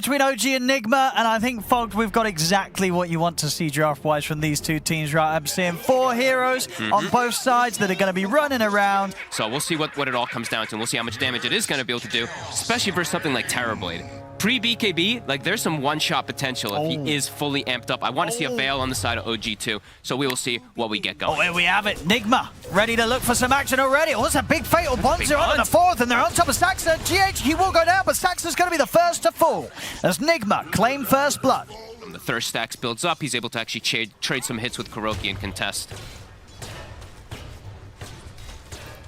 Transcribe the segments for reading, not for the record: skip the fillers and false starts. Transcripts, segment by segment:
between OG and Nigma, and I think, folks, we've got exactly what you want to see draft-wise from these two teams, right? I'm seeing 4 heroes on both sides that are going to be running around. So we'll see what it all comes down to, and we'll see how much damage it is going to be able to do, especially versus something like Terrorblade. Pre-BKB, like, there's some one-shot potential if he is fully amped up. I want to see a Veil on the side of OG too, so we will see what we get going. Oh, here we have it. Nigma ready to look for some action already. Oh, it's a big fatal Bonzer on the 4th, and they're on top of Saxa. GH, he will go down, but Saxa's going to be the first to fall as Nigma claim first blood. When the thirst stacks builds up, he's able to actually trade some hits with Kuroki and contest.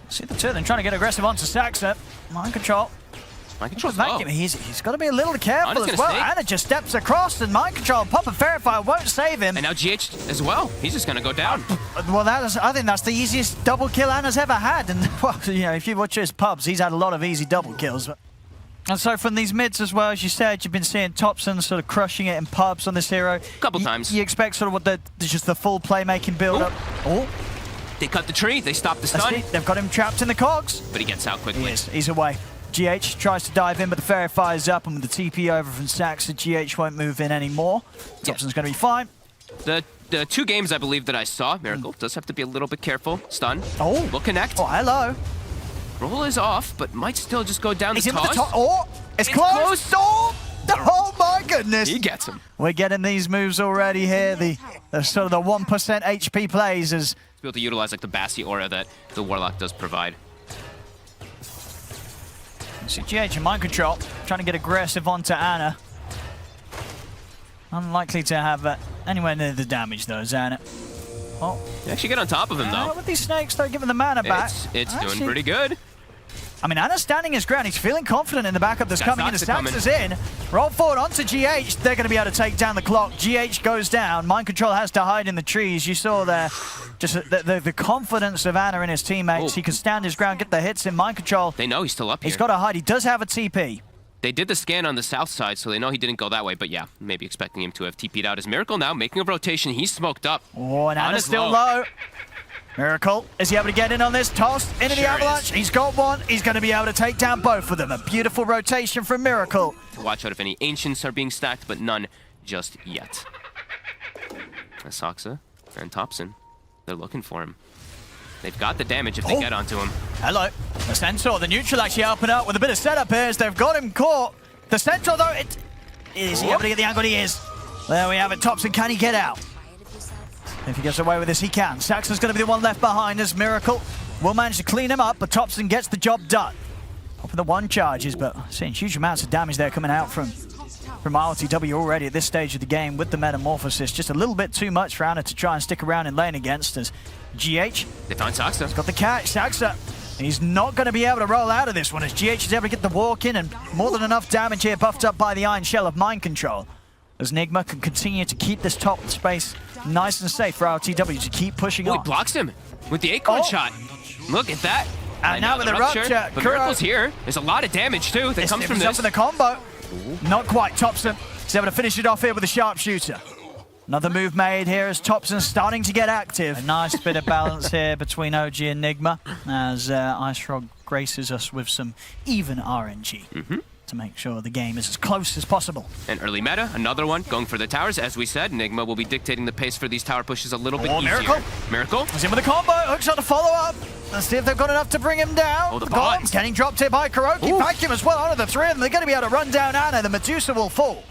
See the two of them trying to get aggressive onto Saxa. Mind control. Mind control's low. He's got to be a little careful as well. Snake. Anna just steps across, and mind control, pop a Fairy Fire won't save him. And now GH as well. He's just going to go down. Well, I think that's the easiest double kill Anna's ever had. And, well, you know, if you watch his pubs, he's had a lot of easy double kills. And so from these mids as well, as you said, you've been seeing Topson sort of crushing it in pubs on this hero. Couple times. You expect sort of what just the full playmaking build-up. Oh. They cut the tree. They stop the stun. They've got him trapped in the cogs. But he gets out quickly. He's away. GH tries to dive in, but the Fairy Fire's up, and with the TP over from Saxa, GH won't move in anymore. Topson's going to be fine. The 2 games I believe that I saw, Miracle does have to be a little bit careful. Stun. Oh. Will connect. Oh, hello. Roll is off, but might still just go down the toss. Oh, it's close. Oh, my goodness. He gets him. We're getting these moves already here. The sort of the 1% HP plays as... To be able to utilize like the Bassi aura that the Warlock does provide. See GH in mind control, trying to get aggressive onto Anna. Unlikely to have anywhere near the damage though, is Anna. Oh, you actually get on top of him though. With these snakes, they're giving the mana back. It's doing pretty good. I mean, Anna's standing his ground. He's feeling confident in the backup that's coming in. The Saxa's in. Roll forward onto GH. They're going to be able to take down the clock. GH goes down. Mind control has to hide in the trees. You saw there just the confidence of Anna and his teammates. He can stand his ground, get the hits in. Mind control. They know he's still up here. He's got to hide. He does have a TP. They did the scan on the south side, so they know he didn't go that way. But yeah, maybe expecting him to have TP'd out. As Miracle now making a rotation. He's smoked up. Oh, and Anna's still low. Miracle, is he able to get in on this? Tossed into the avalanche. He's got one. He's going to be able to take down both of them. A beautiful rotation from Miracle. Watch out if any Ancients are being stacked, but none just yet. Saxa and Topson, they're looking for him. They've got the damage if they get onto him. Hello. The Centaur, the neutral actually helping out with a bit of setup here as they've got him caught. The Centaur, though, is he able to get the angle? He is. There we have it. Topson, can he get out? If he gets away with this, he can. Saxon's going to be the one left behind as Miracle will manage to clean him up, but Topson gets the job done. Off of the 1 charges, but seeing huge amounts of damage there coming out from RTW already at this stage of the game with the Metamorphosis. Just a little bit too much for Anna to try and stick around in lane against as GH. They find Saxa. He's got the catch. Saxa, he's not going to be able to roll out of this one as GH is able to get the walk in and more than enough damage here buffed up by the Iron Shell of Mind Control. As Nigma can continue to keep this top space nice and safe for RTW to keep pushing on. He blocks him with the Acorn shot. Look at that. And now with the rupture. But Miracle's here. There's a lot of damage too that comes from this. In the combo. Not quite. Topson is able to finish it off here with a sharpshooter. Another move made here as Topson's starting to get active. A nice bit of balance here between OG and Nigma as Ice Frog graces us with some even RNG. To make sure the game is as close as possible. And early meta, another one, going for the towers. As we said, Nigma will be dictating the pace for these tower pushes a little bit easier. Miracle. He's in with a combo, hooks on the follow-up. Let's see if they've got enough to bring him down. Oh, the bot. Getting dropped here by Kuroki. Vacuum as well out of the 3 of them. They're going to be able to run down Anna. The Medusa will fall.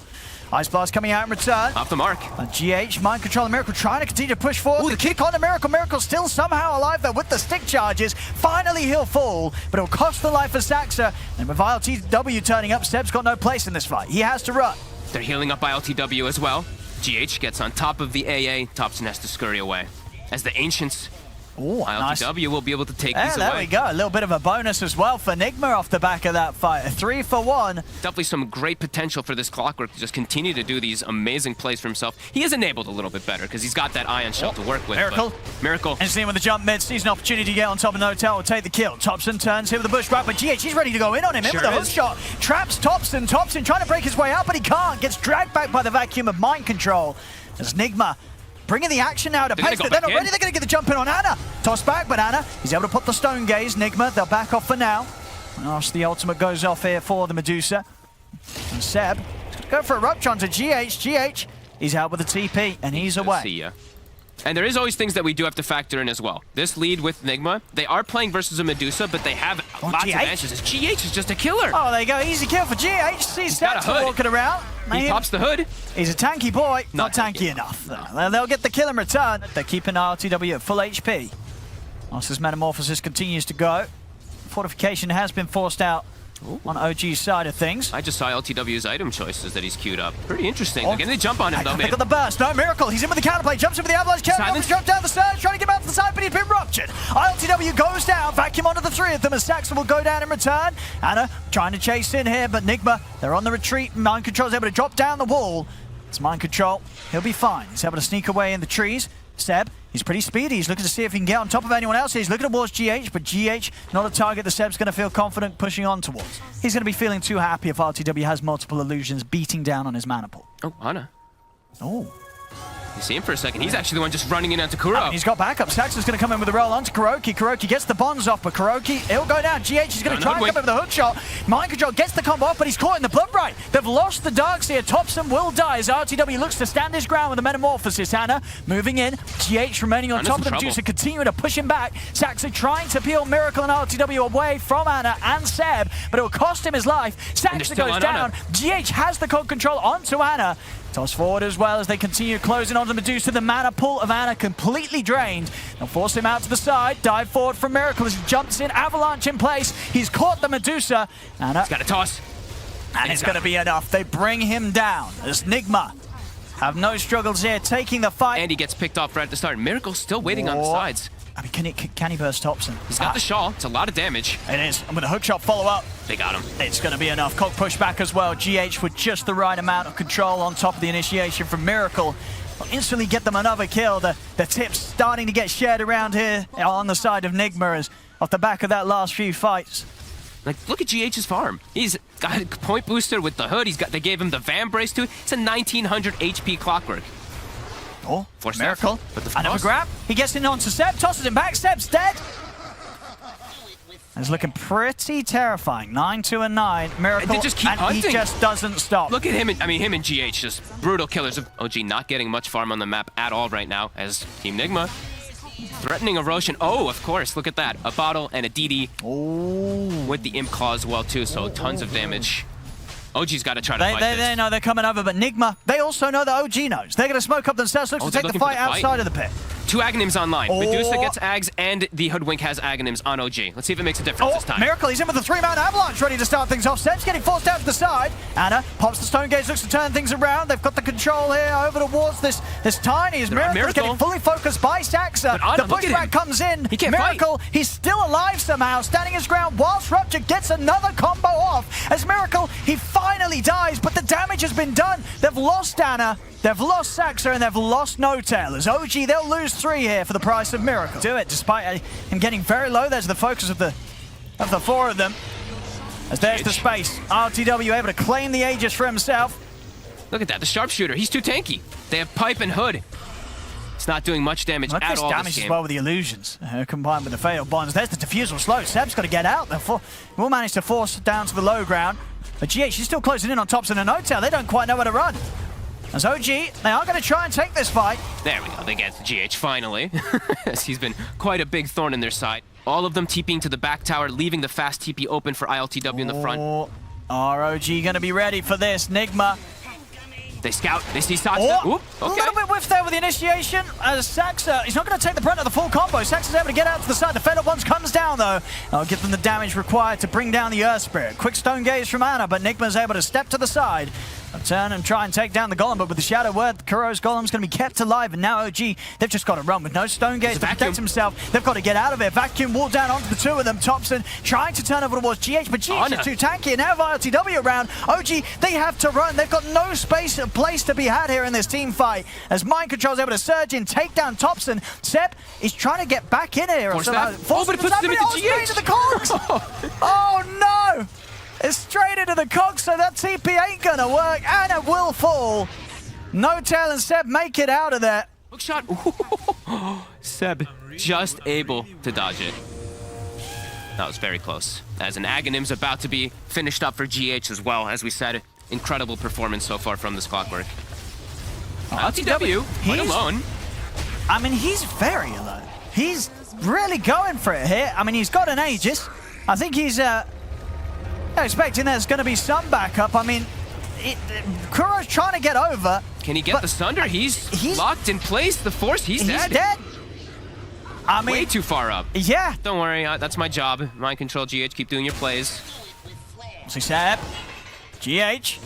Ice Blast coming out in return. Off the mark. GH, Mind Control, and Miracle trying to continue to push forward. The kick on to Miracle. Miracle still somehow alive there with the stick charges. Finally, he'll fall, but it'll cost the life of Saxa. And with ILTW turning up, Seb's got no place in this fight. He has to run. They're healing up ILTW as well. GH gets on top of the AA. Topson has to scurry away. As the Ancients... ILTW will be able to take these away. There we go. A little bit of a bonus as well for Nigma off the back of that fight. A 3 for 1. Definitely some great potential for this Clockwork to just continue to do these amazing plays for himself. He is enabled a little bit better because he's got that Ion Shell to work with. Miracle. And seeing with the jump mid, sees an opportunity to get on top of No-Tail, will take the kill. Topson turns here with the bush wrap, but GH, he's ready to go in on him. In with the hook shot. Traps Topson. Topson trying to break his way out, but he can't. Gets dragged back by the vacuum of Mind Control. As Nigma bringing the action now to pace it. They're not ready. They're going to get the jump in on Anna. Toss back, but Anna, he's able to put the Stone Gaze. Nigma, they'll back off for now. And after the ultimate goes off here for the Medusa. And Seb Go for a rupture onto GH. GH, he's out with a TP, and he's away. See ya. And there is always things that we do have to factor in as well. This lead with Nigma, they are playing versus a Medusa, but they have lots of advantages. GH is just a killer. Oh, there you go. Easy kill for GH. Sees got a Stats hood. walking around. He pops the hood. He's a tanky boy. Not tanky tanky enough. They'll get the kill in return. They're keeping RTW at full HP. Whilst this Metamorphosis continues to go, Fortification has been forced out on OG's side of things. I just saw LTW's item choices that he's queued up. Pretty interesting. They're getting the jump on him, though, man. Look at the burst. No, Miracle. He's in with the counterplay. Jumps in with the avalanche. Carry jump down the surge. Trying to get him out to the side, but he's been ruptured. LTW goes down. Vacuum onto the three of them as Saxon will go down in return. Anna trying to chase in here, but Nigma, they're on the retreat. Mind Control's able to drop down the wall. It's Mind Control. He'll be fine. He's able to sneak away in the trees. Seb, he's pretty speedy. He's looking to see if he can get on top of anyone else. He's looking towards GH, but GH, not a target that Seb's going to feel confident pushing on towards. He's going to be feeling too happy if RTW has multiple illusions beating down on his mana pool. Oh, Ana. Oh. You see him for a second. He's actually the one just running in onto Kuro. He's got backup. Saxon's going to come in with a roll onto Kuroki. Kuroki gets the bonds off, but Kuroki, he'll go down. GH is going to try and come in with a hook shot. Mind Control gets the combo off, but he's caught in the blood right. They've lost the Darks here. Thompson will die as RTW looks to stand his ground with the Metamorphosis. Anna moving in. GH remaining on top of the Medusa, continuing to push him back. Saxon trying to peel Miracle and RTW away from Anna and Seb, but it will cost him his life. Saxon goes down. GH has the cog control onto Anna. Toss forward as well as they continue closing onto Medusa. The mana pool of Anna completely drained. They'll force him out to the side. Dive forward from Miracle as he jumps in. Avalanche in place. He's caught the Medusa. Anna. He's got a toss. And it's going to be enough. They bring him down as Nigma have no struggles here, taking the fight. And he gets picked off right at the start. Miracle's still waiting on the sides. I mean, can he burst Thompson? He's got the shawl. It's a lot of damage. It is. And with a hookshot follow-up, they got him. It's going to be enough. Cog pushback as well. GH with just the right amount of control on top of the initiation from Miracle. Will instantly get them another kill. The tips starting to get shared around here on the side of Nigma as off the back of that last few fights. Like, look at GH's farm. He's got a point booster with the hood. They gave him the Van Brace too. It's a 1900 HP Clockwork. Oh, for Miracle. But another grab. He gets in onto Seb, tosses him back. Seb's dead. It's looking pretty terrifying. 9-2 and 9. Miracle. They just keep hunting. He just doesn't stop. Look at him. Him and GH just brutal killers. OG not getting much farm on the map at all right now as Team Nigma threatening erosion. Oh, of course. Look at that. A bottle and a DD. Oh. With the Imp Claw as well too. So tons of damage. OG's got to try to fight this. They know they're coming over, but Nigma, they also know that OG knows. They're going to smoke up themselves, look to take the fight outside of the pit. 2 Aghanims online. Medusa gets Ags, and the Hoodwink has Aghanims on OG. Let's see if it makes a difference this time. Miracle, he's in with the 3-man avalanche, ready to start things off. Seb's getting forced out to the side. Anna pops the Stone Gaze, looks to turn things around. They've got the control here over towards this tiny as Miracle's getting fully focused by Saxa. The pushback comes in. Miracle, he's still alive somehow, standing his ground whilst Rupture gets another combo off. As Miracle, he finally dies, but the damage has been done. They've lost Anna. They've lost Saxa and they've lost No Tail. As OG, they'll lose 3 here for the price of Miracle. Do it despite him getting very low. There's the focus of the 4 of them. As there's the space. RTW able to claim the Aegis for himself. Look at that, the sharpshooter. He's too tanky. They have Pipe and Hood. It's not doing much damage at all damage this game. As well with the illusions combined with the fatal bonds. There's the diffusal slow. Seb's got to get out. Will manage to force it down to the low ground. But GH, she's still closing in on Thompson and No Tail. They don't quite know where to run. As OG, they are going to try and take this fight. There we go. They get GH finally. As he's been quite a big thorn in their side. All of them TPing to the back tower, leaving the fast TP open for ILTW in the front. Are OG going to be ready for this? Nigma. They scout. They see Saxa. Oop, okay. A little bit whiff there with the initiation. As Saxa, he's not going to take the brunt of the full combo. Saxa's able to get out to the side. The Fatal Bonds comes down, though. I'll give them the damage required to bring down the Earth Spirit. Quick Stone Gaze from Anna, but Nigma's able to step to the side. Turn and try and take down the Golem, but with the Shadow Word, Kuro's Golem's going to be kept alive, and now OG, they've just got to run with no Stone Gaze to protect himself. They've got to get out of it. Vacuum wall down onto the 2 of them. Thompson trying to turn over towards GH, but GH is too tanky, and now RTW around. OG, they have to run. They've got no space or place to be had here in this team fight, as Mind Control's able to surge in, take down Thompson. Seb is trying to get back in here. But it puts him into GH. The cogs. Oh, no. It's straight into the cogs, so that TP ain't gonna work, and it will fall. No Tail and Seb make it out of there. Hook shot. Seb just able to dodge it. That was very close. As an Aghanim's about to be finished up for GH as well, as we said. incredible performance so far from this Clockwork. Oh, LTW, quite alone. I mean, he's very alone. He's really going for it here. I mean, he's got an Aegis. I think he's expecting there's going to be some backup. I mean, Kuro's trying to get over. Can he get the Sunder? He's locked in place. The Force, he's dead. He's dead. I mean, way too far up. Yeah. Don't worry, that's my job. Mind control, GH, keep doing your plays. See Seb. GH.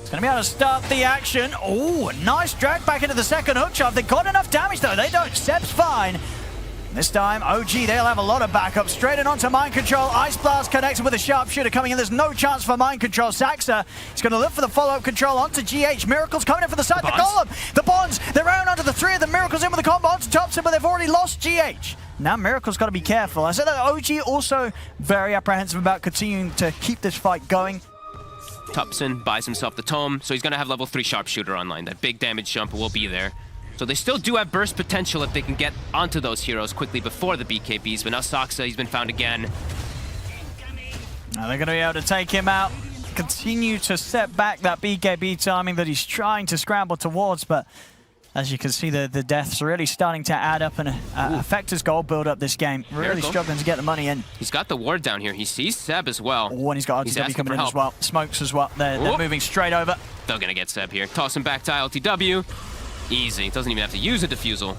It's going to be able to start the action. Oh, nice drag back into the second hook shot. They got enough damage, though. They don't. Seb's fine. This time, OG, they'll have a lot of backup. Straight in onto Mind Control. Ice Blast connected with a Sharpshooter coming in. There's no chance for Mind Control. Saxa is going to look for the follow-up control onto GH. Miracle's coming in for the side. The Golem. The Bonds. They're round onto the three of them. Miracle's in with the combo onto Thompson, but they've already lost GH. Now Miracle's got to be careful. I said that OG also very apprehensive about continuing to keep this fight going. Thompson buys himself the Tome, so he's going to have level 3 Sharpshooter online. That big damage jump will be there. So they still do have burst potential if they can get onto those heroes quickly before the BKBs, but now Saxa, he's been found again. Now they're going to be able to take him out, continue to set back that BKB timing that he's trying to scramble towards, but as you can see, the deaths are really starting to add up and affect his goal build up this game. Really struggling to get the money in. He's got the ward down here. He sees Seb as well. Oh, and he's got LTW coming in as well. Smokes as well. They're moving straight over. They're going to get Seb here. Toss him back to LTW. Easy. Doesn't even have to use a diffusal.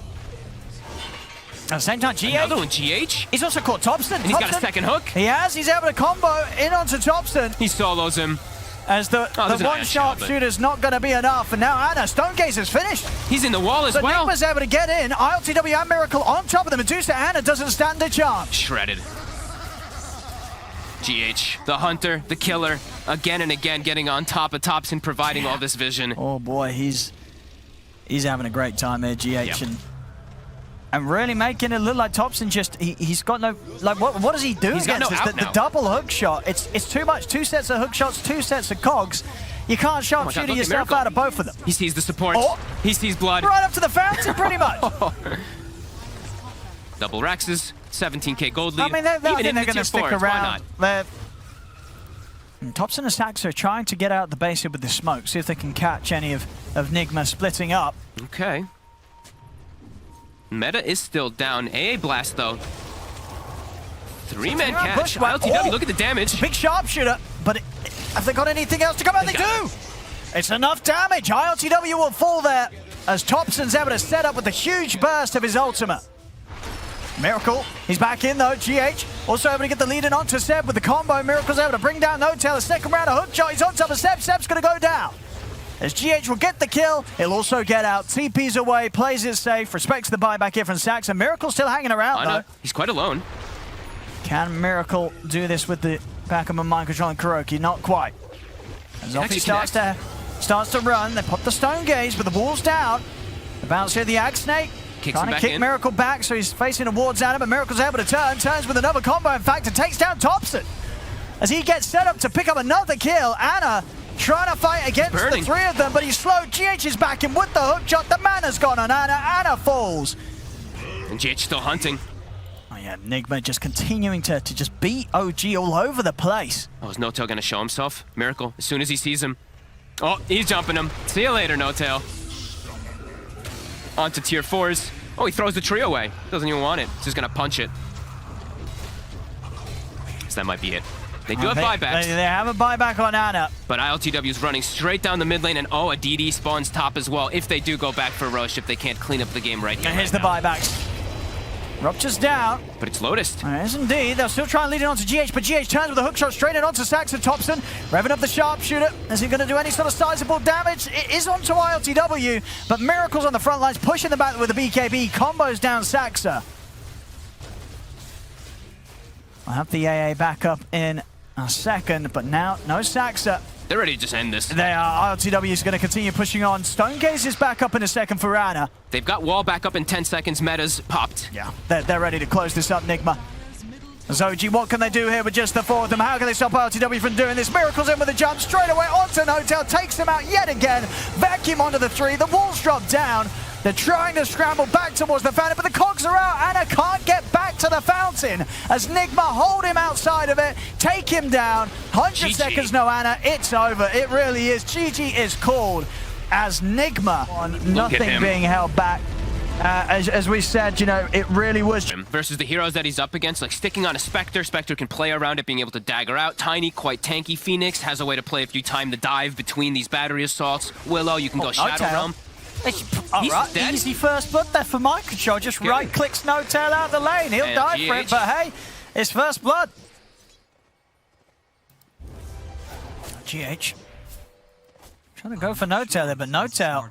At the same time, GH. Another one, GH. He's also caught Thompson. And he's got a second hook. He has. He's able to combo in onto Thompson. He solos him. As the one Sharpshooter's not going to be enough. And now Ana, Stonegaze is finished. He's in the wall as well. Nigma's able to get in. ILTW and Miracle on top of the Medusa. Ana doesn't stand a chance. Shredded. GH, the hunter, the killer, again and again getting on top of Thompson, providing all this vision. Oh boy, he's having a great time there, GH, and really making it look like Thompson just he's got no what does he do he's against got no this? The double hook shot. It's too much. 2 sets of hook shots, 2 sets of cogs. You can't sharpshooter yourself out of both of them. He sees the support. He sees blood. Right up to the fountain, pretty much. Double Rexes, 17k gold lead. I mean, they're going to stick around. Thompson and Saxa are trying to get out the base here with the smoke, see if they can catch any of Nigma splitting up. Okay. Meta is still down. AA Blast, though. 3-man catch. LTW, look at the damage. Big Sharpshooter, but have they got anything else to come out? They do! It's enough damage. ILTW will fall there as Thompson's able to set up with a huge burst of his ultimate. Miracle, he's back in though. GH also able to get the lead in onto Seb with the combo. Miracle's able to bring down No-Tail. The second round of hook shot. He's on top of Seb. Seb's going to go down. As GH will get the kill, he'll also get out. TP's away, plays it safe, respects the buyback here from Saxa. Miracle's still hanging around though. He's quite alone. Can Miracle do this with the backup of Mind Control and Kuroki? Not quite. As Zoffy starts to run, they pop the Stone Gaze, but the wall's down. The bounce here, the Ag Snake. Trying to kick Miracle back, so he's facing towards Ana, but Miracle's able to turns with another combo, in fact, and takes down Thompson. As he gets set up to pick up another kill, Ana trying to fight against the 3 of them, but he's slowed. GH is back in with the hook shot. The mana's gone on Ana. Ana falls. And GH still hunting. Oh yeah, Nigma just continuing to just beat OG all over the place. Oh, is No-Tail going to show himself? Miracle, as soon as he sees him. Oh, he's jumping him. See you later, No-Tail. Onto tier 4s. Oh, he throws the tree away. Doesn't even want it. He's just going to punch it. So that might be it. They do have buybacks. They have a buyback on Ana. But ILTW is running straight down the mid lane, and a DD spawns top as well if they do go back for Rush, if they can't clean up the game right here. And here's the buybacks. Rupture's down. But it's Lotus. Yes, indeed. They'll still try and lead it onto GH, but GH turns with a hook shot straight in onto Saxa. Thompson, revving up the Sharpshooter. Is he going to do any sort of sizable damage? It is onto ILTW, but Miracle's on the front lines, pushing them back with the BKB. Combos down Saxa. I'll have the AA back up in a second, but now no Saxa. They're ready to just end this. They are. ILTW is going to continue pushing on. Stonegaze is back up in a second for Ana. They've got wall back up in 10 seconds. Meta's popped. Yeah, they're ready to close this up, Nigma. Zoji, what can they do here with just the 4 of them? How can they stop ILTW from doing this? Miracle's in with a jump straight away onto No-Tail, takes him out yet again. Vacuum onto the 3. The walls drop down. They're trying to scramble back towards the fountain, but the cogs cogs are out. Anna can't get back to the fountain as Nigma hold him outside of it, take him down. 100 seconds, no Anna. It's over. It really is. GG is called as Nigma on nothing being held back. As we said, you know, it really was. Versus the heroes that he's up against, like sticking on a Spectre. Spectre can play around it, being able to dagger out. Tiny, quite tanky. Phoenix has a way to play if you time the dive between these battery assaults. Willow, you can go Shadow Realm. All right, easy first blood there for Mind Control. Just right-clicks No Tail out the lane. He'll die for it, but hey, it's first blood. GH. Trying to go for No Tail there, but No Tail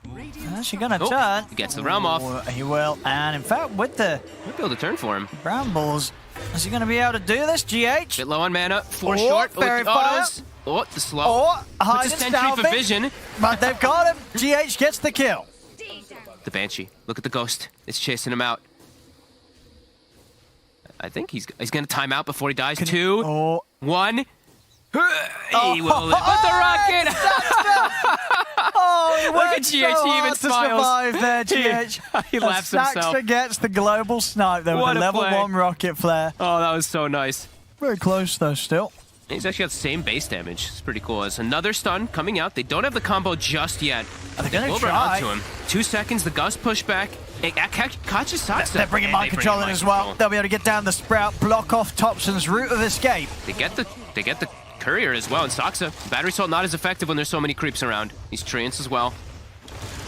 actually going to turn. He gets the realm off. He will, and in fact, with the... We'll be able to turn for him. Brambles, is he going to be able to do this, GH? Bit low on mana, 4 short with the autos. Oh, the slow. Oh, puts a sentry for vision. But they've got him. GH gets the kill. The Banshee. Look at the Ghost. It's chasing him out. I think he's going to time out before he dies. 2, 1. He will live with the rocket. Oh, look at GH. He even smiles. There, GH. He laughs himself. Saxter gets the global snipe there with a level 1 rocket flare. Oh, that was so nice. Very close though, still. He's actually got the same base damage. It's pretty cool. It's another stun coming out. They don't have the combo just yet. They're going to try. Onto him. 2 seconds. The Gust pushback. It catches Saxter. They're bringing Mind Control in as well. They'll be able to get down the Sprout, block off Thompson's route of escape. They get the Courier as well, and Saxa. Battery Assault not as effective when there's so many creeps around. These Treants as well.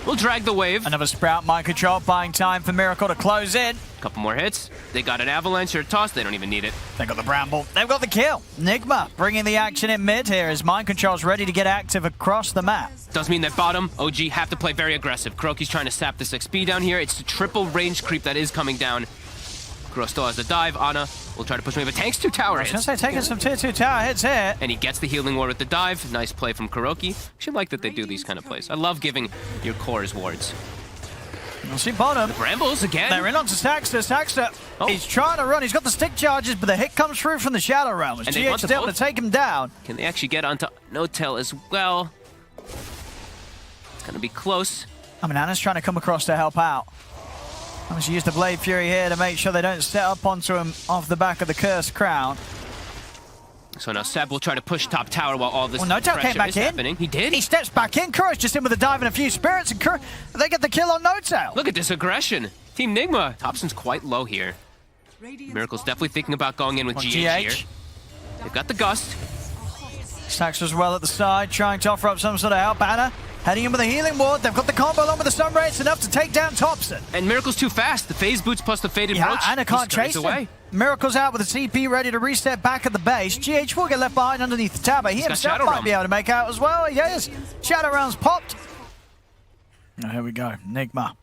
We'll drag the wave. Another Sprout, Mind Control, buying time for Miracle to close in. Couple more hits. They got an Avalanche or a Toss. They don't even need it. They got the Bramble. They've got the kill. Nigma bringing the action in mid here as Mind Control's ready to get active across the map. Does mean that bottom, OG have to play very aggressive. Kuroki's trying to sap this XP down here. It's the triple range creep that is coming down. Kuro still has the dive. Ana will try to push me, but Tank's 2 tower hits. I was going to say, taking some tier 2 tower hits here. And he gets the healing ward with the dive. Nice play from Kuroki. Actually like that they do these kind of plays. I love giving your cores wards. We'll see bottom. The Brambles again. They're in onto Saxter. Saxter, he's trying to run. He's got the stick charges, but the hit comes through from the Shadow Realm. And GH is able to take him down. Can they actually get onto No Tail as well? It's going to be close. I mean, Anna's trying to come across to help out. I'm going to use the Blade Fury here to make sure they don't set up onto him off the back of the Cursed Crown. So now Seb will try to push top tower while all this No Tail came back in. happening. He did. He steps back in. Kuro's just in with a dive and a few spirits, and they get the kill on No Tail. Look at this aggression. Team Nigma. Thompson's quite low here. Miracle's definitely thinking about going in with GH here. They've got the Gust. Saxter as well at the side, trying to offer up some sort of help. Anna heading in with a healing ward. They've got the combo along with the Sunray. It's enough to take down Thompson. And Miracle's too fast. The phase boots plus the faded brooch. Anna can't chase away. Miracle's out with a TP ready to reset back at the base. GH will get left behind underneath the tower. He himself might be able to make out as well. He is. Shadow Realm's popped. Oh, here we go. Nigma.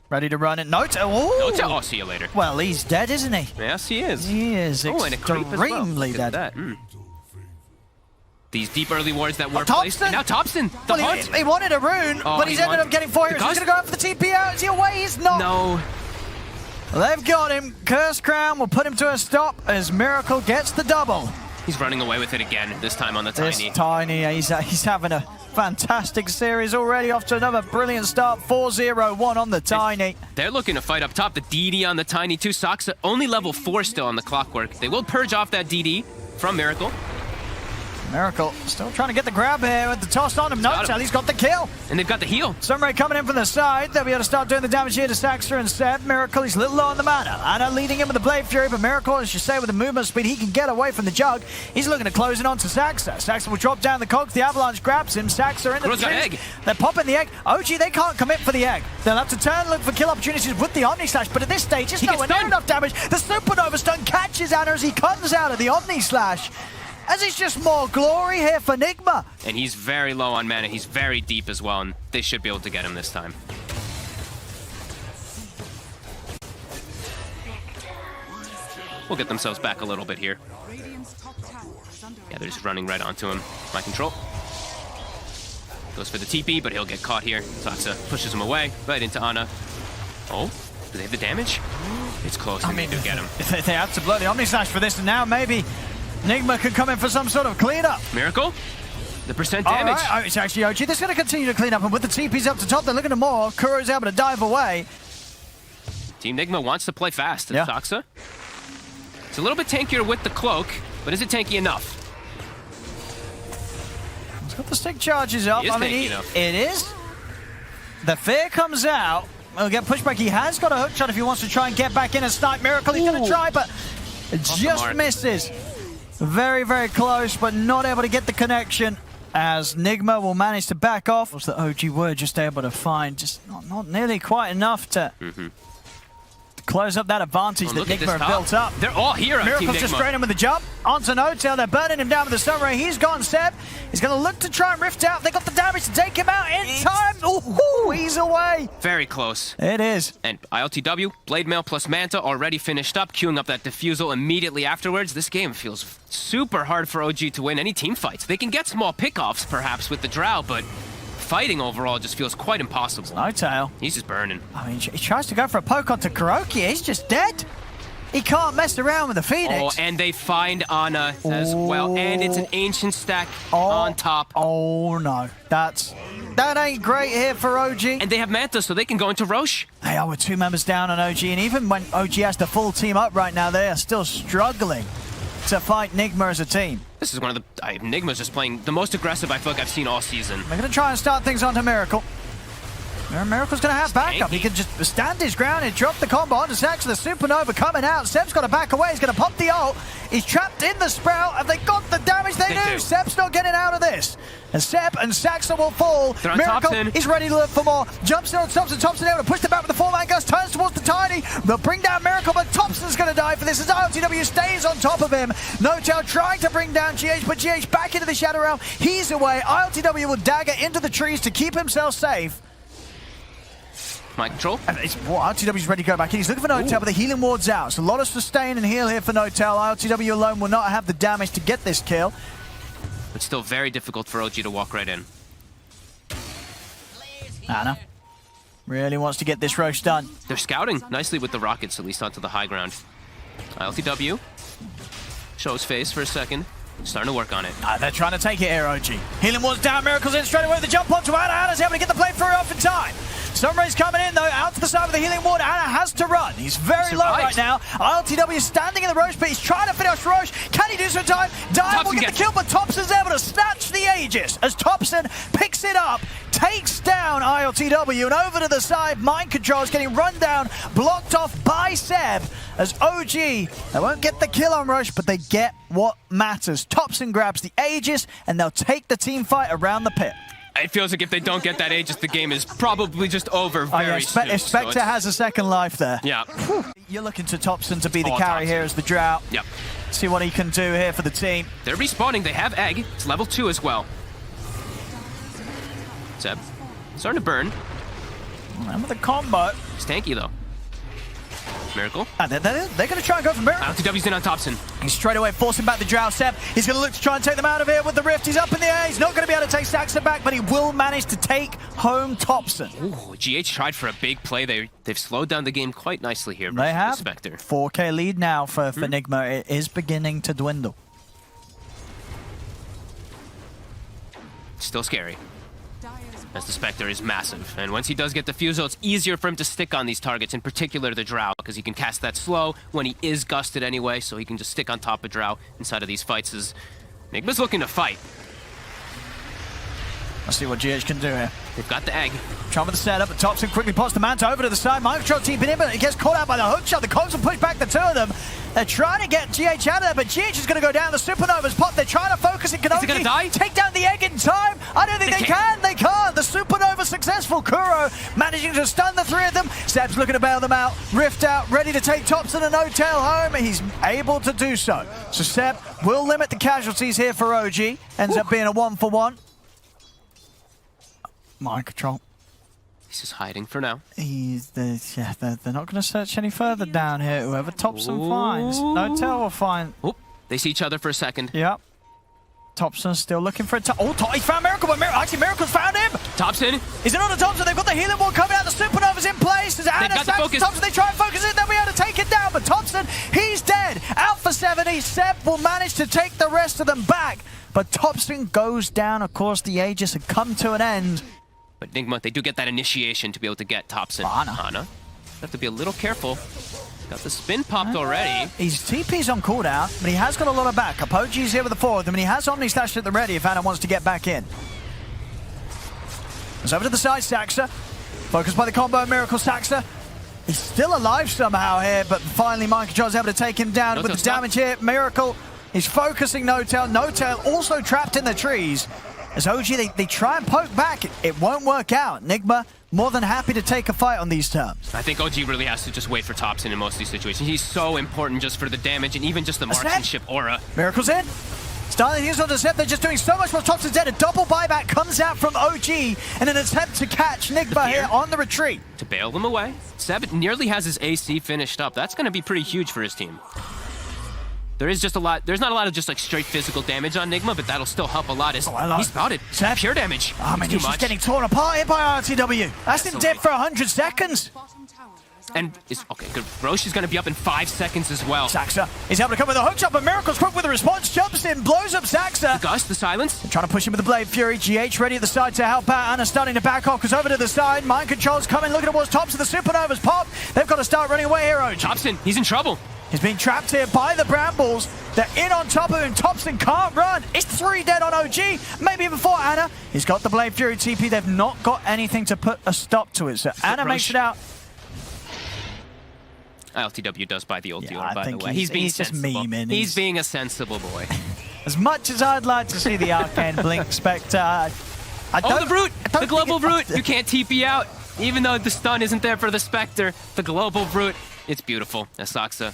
Ready to run it. No Tail. Oh, see you later. Well, he's dead, isn't he? Yes, he is. He is extremely dead. That. These deep early wards that were placed. And now Thompson, the hunt. He wanted a rune, but he's ended up getting 4 heroes. He's going to go for the TP out. Is he away? He's not. No. They've got him. Cursed Crown will put him to a stop as Miracle gets the double. He's running away with it again, this time on the Tiny. Tiny, he's having a fantastic series already, off to another brilliant start. 4-0-1 on the Tiny. They're looking to fight up top. The DD on the Tiny too. Saxa only level 4 still on the Clockwork. They will purge off that DD from Miracle. Miracle still trying to get the grab here with the toss on him. No Tail, he's got the kill. And they've got the heal. Sunray coming in from the side. They'll be able to start doing the damage here to Saxter and Seb. Miracle, he's a little low on the mana. Anna leading him with the Blade Fury, but Miracle, as you say, with the movement speed, he can get away from the jug. He's looking to close it on to Saxter. Saxter will drop down the cogs. The Avalanche grabs him. Saxter in the egg. They're popping the egg. OG, they can't commit for the egg. They'll have to turn, look for kill opportunities with the Omni Slash, but at this stage, it's nowhere near enough damage. The Supernova Stun catches Anna as he comes out of the Omni Slash. As it's just more glory here for Nigma. And he's very low on mana. He's very deep as well, and they should be able to get him this time. We'll get themselves back a little bit here. Yeah, they're just running right onto him. My control. Goes for the TP, but he'll get caught here. Saxa pushes him away, right into Ana. Oh, do they have the damage? It's close. I mean, to get him. They have to blow the Omni Slash for this, and now maybe Nigma could come in for some sort of cleanup. Miracle? The percent damage. All right. Oh, it's actually OG. This is going to continue to clean up, and with the TPs up to top, they're looking at more. Kuro's able to dive away. Team Nigma wants to play fast. Yeah. Saksa. It's a little bit tankier with the cloak, but is it tanky enough? He's got the stick charges up. He is tanky enough. It is. The fear comes out. He'll get pushed back. He has got a hook shot if he wants to try and get back in and snipe Miracle. He's going to try, but it just misses. Very, very close, but not able to get the connection as Nigma will manage to back off. The OG were just able to find just not nearly quite enough to close up that advantage that Nigma have built up. They're all here on Team Miracle's Nigma. just spraying him with the jump. Onto No-Tail, they're burning him down with the stun ray. He's gone, Seb. He's going to look to try and rift out. They got the damage to take him out in time. Ooh, he's away. Very close. It is. And ILTW, Blade Mail plus Manta already finished up, queuing up that defusal immediately afterwards. This game feels super hard for OG to win any team fights. They can get small pickoffs, perhaps, with the Drow, but fighting overall just feels quite impossible. No-Tail. He's just burning. I mean, he tries to go for a poke onto Kuroki. He's just dead. He can't mess around with the Phoenix. Oh, and they find Ana as well. And it's an ancient stack on top. Oh, no. That ain't great here for OG. And they have Manta, so they can go into Roche. They are with 2 members down on OG, and even when OG has the full team up right now, they are still struggling to fight Nigma as a team. This is one of the... Nigma's just playing the most aggressive I feel like I've seen all season. They're going to try and start things onto Miracle. Miracle's going to have backup. He can just stand his ground and drop the combo onto Sax. The Supernova coming out. Seb's got to back away. He's going to pop the ult. He's trapped in the Sprout. Have they got the damage? They do. Seb's not getting out of this. And Seb and Saxa will fall. Miracle is ready to look for more. Jumps in on Thompson. Thompson able to push the back with the 4-man gust. Turns towards the Tiny. They'll bring down Miracle, but Thompson's going to die for this as ILTW stays on top of him. No-Tail trying to bring down GH, but GH back into the Shadow Realm. He's away. ILTW will dagger into the trees to keep himself safe. Mind control. ILTW's ready to go back in. He's looking for No-Tail, but the healing ward's out. So a lot of sustain and heal here for No-Tail. ILTW alone will not have the damage to get this kill. It's still very difficult for OG to walk right in. Ana really wants to get this Roche done. They're scouting nicely with the rockets, at least onto the high ground. ILTW shows face for a second. Starting to work on it. They're trying to take it here, OG. Healing ward's down. Miracle's in straight away with the jump onto Ana. Ana's able to get the playthrough off in time. Sunray's coming in, though, out to the side with the healing ward. Ana has to run. He's very low right now. ILTW is standing in the Roche, but he's trying to finish Roche. Can he do so in time? Dive will get the kill, but Thompson's able to snatch the Aegis as Thompson picks it up, takes down ILTW, and over to the side, Mind Control is getting run down, blocked off by Seb as OG. They won't get the kill on Roche, but they get what matters. Thompson grabs the Aegis, and they'll take the team fight around the pit. It feels like if they don't get that Aegis, the game is probably just over very soon. If Spectre has a second life there. Yeah. You're looking to Thompson to be the carry here as the Drought. Yep. See what he can do here for the team. They're respawning. They have Egg. It's level 2 as well. Seb. Starting to burn. Remember the combo. It's tanky, though. Miracle. They're going to try and go for Miracle. ILTW's in on Thompson. He's straight away forcing back the Drought. Seb, he's going to look to try and take them out of here with the Rift. He's up in the air. He's not going to be able to take Saxon back, but he will manage to take home Thompson. Ooh, GH tried for a big play. They've slowed down the game quite nicely here. They have. Spectre. 4K lead now for Nigma. It is beginning to dwindle. Still scary, as the Spectre is massive. And once he does get the Defusal, it's easier for him to stick on these targets, in particular the Drow, because he can cast that slow when he is gusted anyway, so he can just stick on top of Drow inside of these fights as Nigma's looking to fight. Let's see what GH can do here. They've got the Egg. Trying with the setup, but Thompson quickly pops the Manta over to the side. Mind Control team in, but he gets caught out by the hook shot. The Cogs will push back the two of them. They're trying to get GH out of there, but GH is going to go down. The Supernova's popped. They're trying to focus. It can only take down the Egg in time. I don't think they can. They can't. The Supernova successful. Kuro managing to stun the three of them. Seb's looking to bail them out. Rift out, ready to take Thompson and No-Tail home. He's able to do so. So Seb will limit the casualties here for OG. Ends up being a 1-for-1. Mind Control. He's just hiding for now. They're not going to search any further down here. Whoever Thompson finds, No-Tail will find. Oop, they see each other for a second. Yep. Thompson's still looking for a he found Miracle, but actually Miracle's found him. Thompson. Is it on the Thompson? They've got the healing wall coming out. The Supernova's in place. There's Ana, got the focus. Thompson, they try and focus it. They'll be able to take it down. But Thompson, he's dead. Out for 70. Seb will manage to take the rest of them back. But Thompson goes down. Of course, the Aegis had come to an end. But Nigma, they do get that initiation to be able to get Thompson. Ana. Have to be a little careful. Got the spin popped already. His TP's on cooldown, but he has got a lot of backup. OG's here with the 4 of them, and he has Omni stashed at the ready if Ana wants to get back in. It's over to the side, Saxa. Focused by the combo, Miracle Saxa. He's still alive somehow here, but finally Mind Control's able to take him down with the damage here. Miracle is focusing No-Tail. No-Tail also trapped in the trees. As OG, they try and poke back. It won't work out. Nigma more than happy to take a fight on these terms. I think OG really has to just wait for Thompson in most of these situations. He's so important just for the damage and even just the marksmanship aura. Miracle's in. Styling heals on the Zep. They're just doing so much more. Thompson's dead. A double buyback comes out from OG in an attempt to catch Nigma here on the retreat. To bail them away. Seb nearly has his AC finished up. That's going to be pretty huge for his team. There is just a lot. There's not a lot of just like straight physical damage on Nigma, but that'll still help a lot. He's spotted. Seb. Pure damage. I mean, he's just getting torn apart here by RTW. That's him dead for 100 seconds. And okay, good. Roche is going to be up in 5 seconds as well. Saxa is able to come with a hook shot, but Miracle's quick with a response. Jumps in, blows up Saxa. The Gust, the silence. They're trying to push him with the Blade Fury. GH ready at the side to help out. Ana starting to back off because over to the side. Mind Control's coming, looking towards Thompson. The Supernova's pop. They've got to start running away here, OG. Thompson, he's in trouble. He's being trapped here by the Brambles. They're in on top of him. Thompson can't run. It's 3 dead on OG. Maybe even 4. Ana. He's got the Blade Fury TP. They've not got anything to put a stop to it. So Ana makes it out. LTW does buy the old dealer, by the way. He's just sensible. Memeing. He's being a sensible boy. As much as I'd like to see the Arcane Blink Spectre, the Brute! The Global Brute! You can't TP out. Even though the stun isn't there for the Spectre, the Global Brute, it's beautiful. Asaxa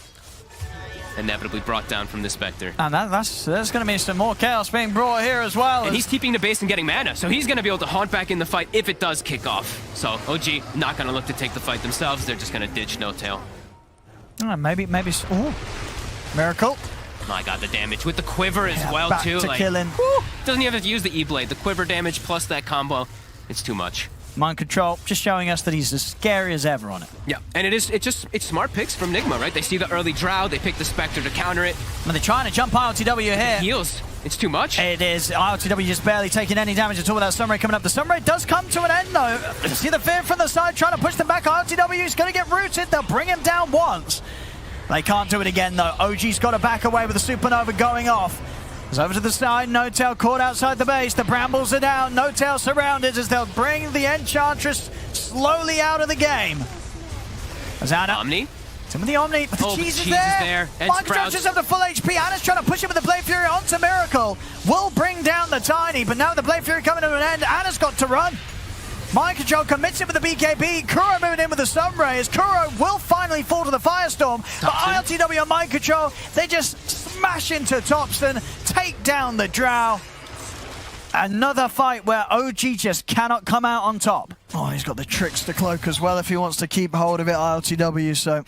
inevitably brought down from the Spectre. And there's going to be some more chaos being brought here as well. And he's TPing the base and getting mana, so he's going to be able to haunt back in the fight if it does kick off. So OG not going to look to take the fight themselves. They're just going to ditch No-Tail. Maybe. Ooh. Miracle. My god, the damage with the quiver as well, back too. To killing. Doesn't even have to use the E-Blade. The quiver damage plus that combo, it's too much. Mind Control just showing us that he's as scary as ever on it. Yeah, and it's smart picks from Nigma, right? They see the early Drow, they pick the Spectre to counter it. And they're trying to jump ILTW here. Heals. It's too much. It is. ILTW just barely taking any damage at all without Sunray coming up. The Sunray does come to an end, though. See the fear from the side, trying to push them back. ILTW is going to get rooted. They'll bring him down once. They can't do it again, though. OG's got to back away with the Supernova going off. It's over to the side. No-Tail caught outside the base. The Brambles are down. No-Tail surrounded as they'll bring the Enchantress slowly out of the game. As Ana. Omni. Some of the Omni, but the cheese is there. And Mind just have the full HP. Ana's trying to push him with the Blade Fury onto Miracle. Will bring down the Tiny, but now the Blade Fury coming to an end. Ana's got to run. Mind Control commits him with the BKB. Kuro moving in with the Sunray as Kuro will finally fall to the Firestorm. But ILTW on Mind Control, they just smash into Thompson, take down the Drow. Another fight where OG just cannot come out on top. Oh, he's got the Trickster Cloak as well if he wants to keep hold of it, ILTW, so...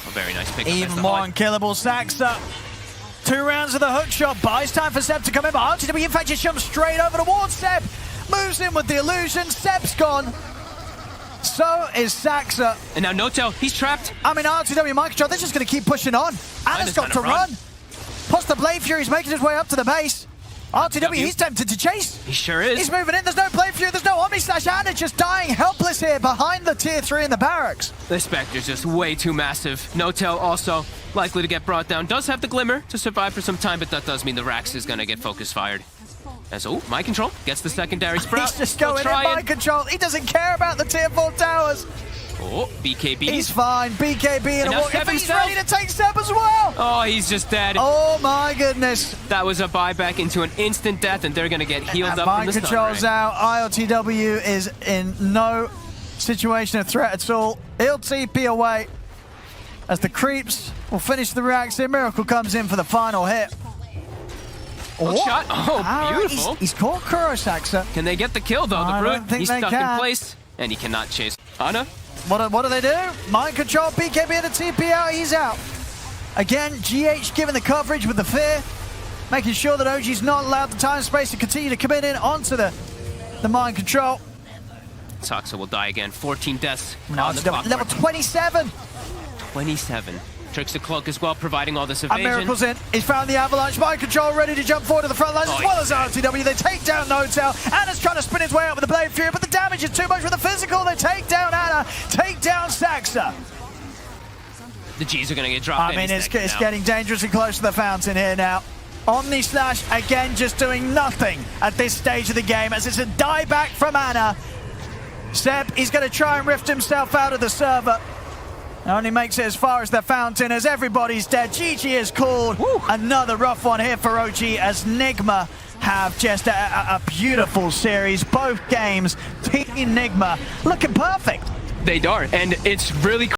A very nice pick. Even more unkillable. Saxa. 2 rounds of the hook shot. Buys time for Seb to come in, but ILTW in fact just jumps straight over towards Seb. Moves in with the illusion. Seb's gone. So is Saxa. And now No-Tail, he's trapped. I mean, RTW Mind Control, they're just going to keep pushing on. Ana's got to run. Plus the Blade Fury's making his way up to the base. RTW, he's tempted to chase. He sure is. He's moving in. There's no Blade Fury. There's no Omni Slash. Ana just dying helpless here behind the tier 3 in the barracks. The Spectre's just way too massive. No-Tail also likely to get brought down. Does have the Glimmer to survive for some time, but that does mean the Rax is going to get focus fired. As Mind Control gets the secondary sprout. He's just going in Mind Control. He doesn't care about the tier 4 towers. Oh, BKB. He's fine. BKB in a walk. He's ready to take Seb as well. Oh, he's just dead. Oh my goodness. That was a buyback into an instant death, and they're going to get healed up Mind from the Control's out. ILTW is in no situation of threat at all. He'll TP away as the creeps will finish the reaction. Miracle comes in for the final hit. Shot. Oh, beautiful. He's caught Kuro Saxa. Can they get the kill, though? The Brute, he's stuck in place, and he cannot chase. Ana? What do they do? Mind Control, BKB and a TP out, he's out. Again, GH giving the coverage with the fear, making sure that OG's not allowed the time and space to continue to commit in onto the Mind Control. Saxa will die again. 14 deaths. No, on the clock. level 27. 27. Tricks the cloak as well, providing all this And evasion. Miracle's in. He's found the Avalanche. Mind Control ready to jump forward to the front lines as well as RTW. They take down NoTel. Anna's trying to spin his way out with the Blade Fury, but the damage is too much with the physical. They take down Anna, take down Saxa. The G's are going to get dropped in. I mean, it's getting dangerously close to the fountain here now. Omni Slash, again, just doing nothing at this stage of the game as it's a dieback from Anna. Seb, he's going to try and rift himself out of the server. Only makes it as far as the fountain as everybody's dead. GG is called. Woo. Another rough one here for OG as Nigma have just a beautiful series. Both games, Team Nigma looking perfect. They are, and it's really